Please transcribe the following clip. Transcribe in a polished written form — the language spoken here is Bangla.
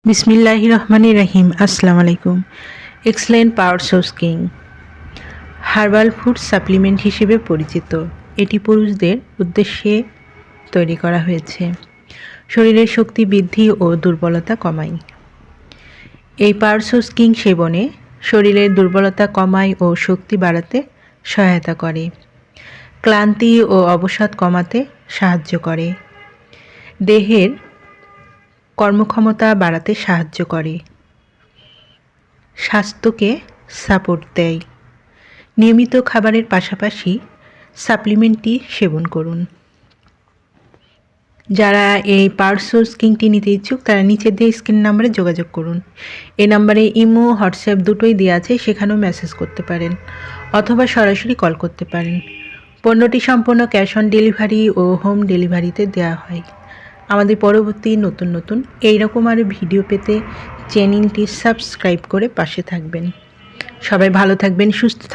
বিসমিল্লাহির রহমানির রহিম। আসসালামু আলাইকুম। Excellent power source king herbal food supplement হিসেবে পরিচিত। এটি পুরুষদের উদ্দেশ্যে তৈরি করা হয়েছে। শরীরের শক্তি বৃদ্ধি ও দুর্বলতা কমায়। এই পাওয়ার সোর্স কিং সেবনে শরীরের দুর্বলতা কমায় ও শক্তি বাড়াতে সহায়তা করে। ক্লান্তি ও অবসাদ কমাতে সাহায্য করে। দেহের কর্মক্ষমতা বাড়াতে সাহায্য করে। স্বাস্থ্যকে সাপোর্ট দেয়। নিয়মিত খাবারের পাশাপাশি সাপ্লিমেন্টটি সেবন করুন। যারা এই পাওয়ার সোর্স কিংটি নিতে ইচ্ছুক তারা নিচে দিয়ে স্ক্রিন নাম্বারে যোগাযোগ করুন। এই নাম্বারে ইমো, হোয়াটসঅ্যাপ দুটোই দেওয়া আছে, সেখানেও মেসেজ করতে পারেন অথবা সরাসরি কল করতে পারেন। পণ্যটি সম্পূর্ণ ক্যাশ অন ডেলিভারি ও হোম ডেলিভারিতে দেওয়া হয়। আমাদের পরবর্তী নতুন এইরকম আরও ভিডিও পেতে চ্যানেলটি সাবস্ক্রাইব করে পাশে থাকবেন। সবাই ভালো থাকবেন, সুস্থ থাকবেন।